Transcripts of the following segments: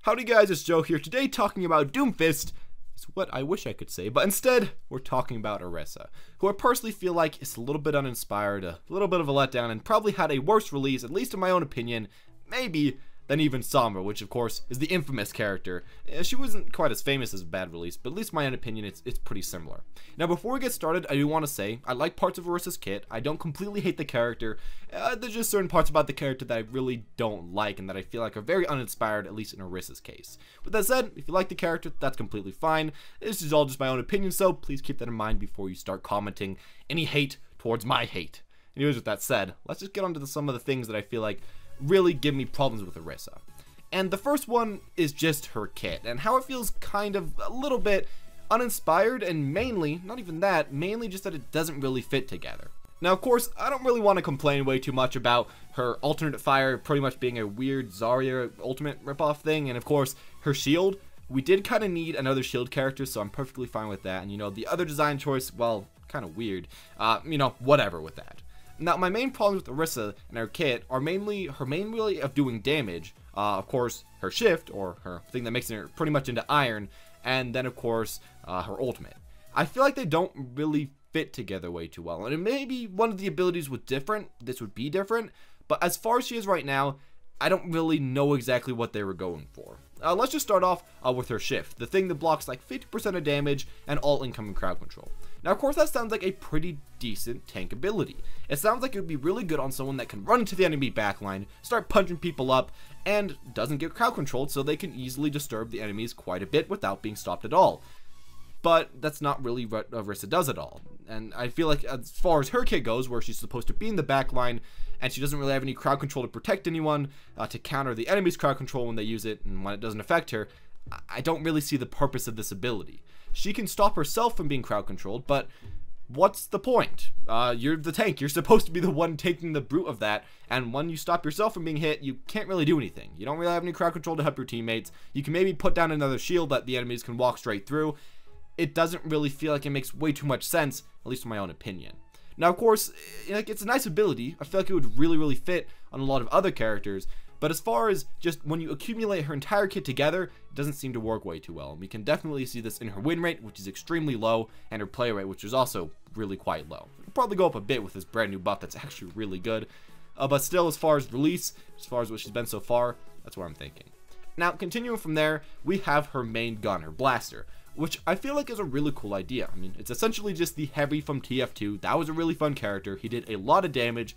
Howdy guys, it's Joe here. Today talking about Doomfist is what I wish I could say, but instead we're talking about Orisa, who I personally feel like is a little bit uninspired, a little bit of a letdown, and probably had a worse release, at least in my own opinion, maybe, than even Sombra, which of course is the infamous character. She wasn't quite as famous as a bad release, but at least in my own opinion it's pretty similar. Now before we get started, I do want to say, I like parts of Orisa's kit, I don't completely hate the character, there's just certain parts about the character that I really don't like and that I feel like are very uninspired, at least in Orisa's case. With that said, if you like the character, that's completely fine. This is all just my own opinion, so please keep that in mind before you start commenting any hate towards my hate. Anyways, with that said, let's just get on to some of the things that I feel like really give me problems with Orisa. And the first one is just her kit and how it feels kind of a little bit uninspired, and mainly, not even that, mainly just that it doesn't really fit together. Now of course, I don't really want to complain way too much about her alternate fire pretty much being a weird Zarya ultimate ripoff thing, and of course her shield. We did kind of need another shield character, so I'm perfectly fine with that, and you know, the other design choice, well, kind of weird, you know, whatever with that. Now, my main problems with Orisa and her kit are mainly her main way of doing damage, of course, her shift, or her thing that makes her pretty much into iron, and then, of course, her ultimate. I feel like they don't really fit together way too well, and maybe one of the abilities was different, this would be different, but as far as she is right now, I don't really know exactly what they were going for. Let's just start off with her shift, the thing that blocks like 50% of damage and all incoming crowd control. Now of course that sounds like a pretty decent tank ability. It sounds like it would be really good on someone that can run into the enemy backline, start punching people up, and doesn't get crowd controlled so they can easily disturb the enemies quite a bit without being stopped at all. But that's not really what Orisa does at all. And I feel like as far as her kit goes, where she's supposed to be in the backline, and she doesn't really have any crowd control to protect anyone, to counter the enemy's crowd control when they use it, and when it doesn't affect her, I don't really see the purpose of this ability. She can stop herself from being crowd controlled, but what's the point? You're the tank, you're supposed to be the one taking the brunt of that, and when you stop yourself from being hit, you can't really do anything. You don't really have any crowd control to help your teammates. You can maybe put down another shield that the enemies can walk straight through. It doesn't really feel like it makes way too much sense, at least in my own opinion. Now of course, like, it's a nice ability. I feel like it would really fit on a lot of other characters, but as far as just when you accumulate her entire kit together, it doesn't seem to work way too well. And we can definitely see this in her win rate, which is extremely low, and her play rate, which is also really quite low. It'll probably go up a bit with this brand new buff that's actually really good, but still, as far as release, as far as what she's been so far, that's what I'm thinking. Now continuing from there, we have her main gun, her blaster, which I feel like is a really cool idea. I mean, it's essentially just the Heavy from TF2. That was a really fun character. He did a lot of damage,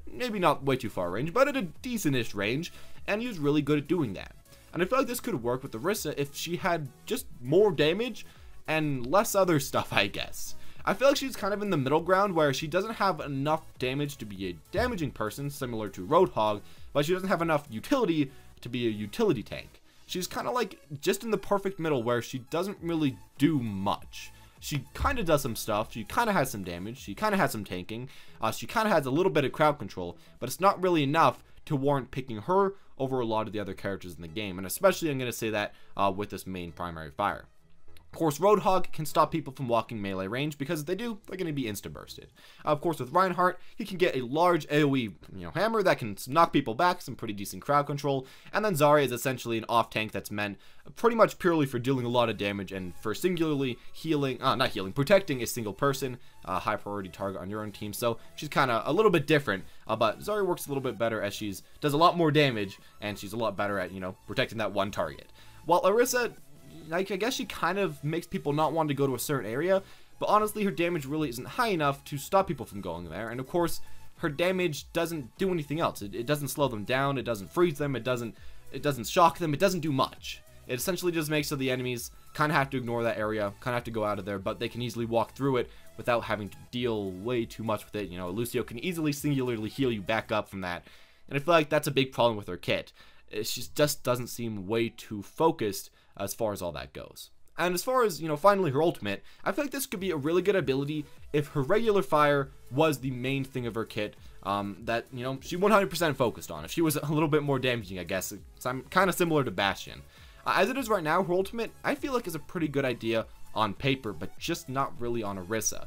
maybe not way too far range, but at a decent-ish range, and he was really good at doing that. And I feel like this could work with Orisa if she had just more damage and less other stuff, I guess. I feel like she's kind of in the middle ground where she doesn't have enough damage to be a damaging person, similar to Roadhog, but she doesn't have enough utility to be a utility tank. She's kind of like just in the perfect middle where she doesn't really do much. She kind of does some stuff, she kind of has some damage, she kind of has some tanking, she kind of has a little bit of crowd control, but it's not really enough to warrant picking her over a lot of the other characters in the game, and especially I'm going to say that with this main primary fire. Of course, Roadhog can stop people from walking melee range, because if they do, they're going to be insta-bursted. Of course, with Reinhardt, he can get a large AoE hammer that can knock people back, some pretty decent crowd control, and then Zarya is essentially an off-tank that's meant pretty much purely for dealing a lot of damage and for singularly protecting a single person, a high-priority target on your own team, so she's kind of a little bit different, but Zarya works a little bit better as she's does a lot more damage, and she's a lot better at, protecting that one target. While Orisa, like, I guess she kind of makes people not want to go to a certain area, but honestly her damage really isn't high enough to stop people from going there, and of course her damage doesn't do anything else. It doesn't slow them down, it doesn't freeze them, it doesn't shock them, it doesn't do much. It essentially just makes so the enemies kind of have to ignore that area, kind of have to go out of there, but they can easily walk through it without having to deal way too much with it. Lucio can easily singularly heal you back up from that, and I feel like that's a big problem with her kit. She just doesn't seem way too focused as far as all that goes. And as far as, finally her ultimate, I feel like this could be a really good ability if her regular fire was the main thing of her kit that, she 100% focused on. If she was a little bit more damaging, I guess. I'm kind of similar to Bastion. As it is right now, her ultimate, I feel like is a pretty good idea on paper, but just not really on Orisa.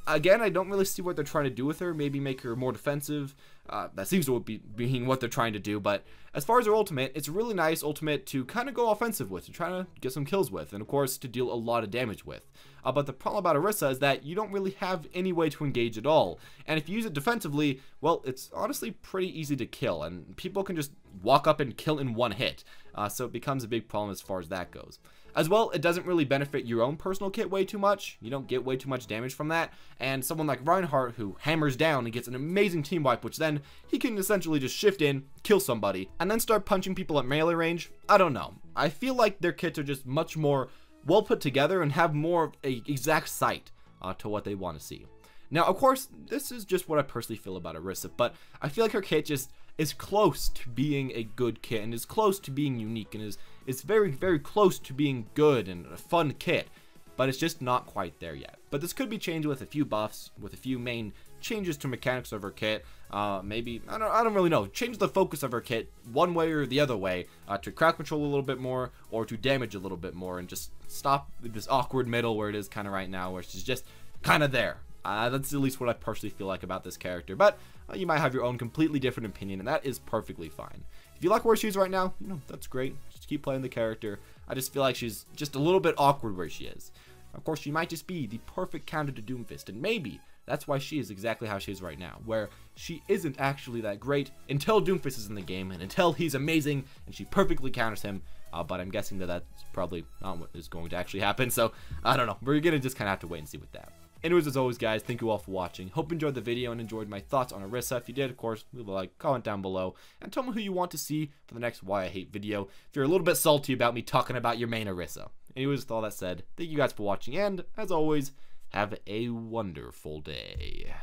Again, I don't really see what they're trying to do with her. Maybe make her more defensive. That seems to be being what they're trying to do. But as far as her ultimate, it's a really nice ultimate to kind of go offensive with, to try to get some kills with, and of course to deal a lot of damage with. But the problem about Orisa is that you don't really have any way to engage at all. And if you use it defensively, well, it's honestly pretty easy to kill, and people can just walk up and kill in one hit. So it becomes a big problem as far as that goes. As well, it doesn't really benefit your own personal kit way too much. You don't get way too much damage from that. And someone like Reinhardt, who hammers down and gets an amazing team wipe, which then he can essentially just shift in, kill somebody, and then start punching people at melee range. I don't know. I feel like their kits are just much more well put together and have more of a exact sight to what they want to see. Now, of course, this is just what I personally feel about Orisa, but I feel like her kit just is close to being a good kit and is close to being unique and is very, very close to being good and a fun kit, but it's just not quite there yet. But this could be changed with a few buffs, with a few main changes to mechanics of her kit. Maybe, I don't really know, change the focus of her kit one way or the other way to crowd control a little bit more or to damage a little bit more, and just stop this awkward middle where it is kind of right now, where she's just kind of there. That's at least what I personally feel like about this character, but you might have your own completely different opinion, and that is perfectly fine. If you like where she is right now, that's great. Just keep playing the character. I just feel like she's just a little bit awkward where she is. Of course, she might just be the perfect counter to Doomfist, and maybe that's why she is exactly how she is right now, where she isn't actually that great until Doomfist is in the game, and until he's amazing, and she perfectly counters him. But I'm guessing that that's probably not what is going to actually happen, so I don't know. We're going to just kind of have to wait and see with that. Anyways, as always, guys, thank you all for watching. Hope you enjoyed the video and enjoyed my thoughts on Orisa. If you did, of course, leave a like, comment down below, and tell me who you want to see for the next Why I Hate video, if you're a little bit salty about me talking about your main Orisa. Anyways, with all that said, thank you guys for watching, and, as always, have a wonderful day.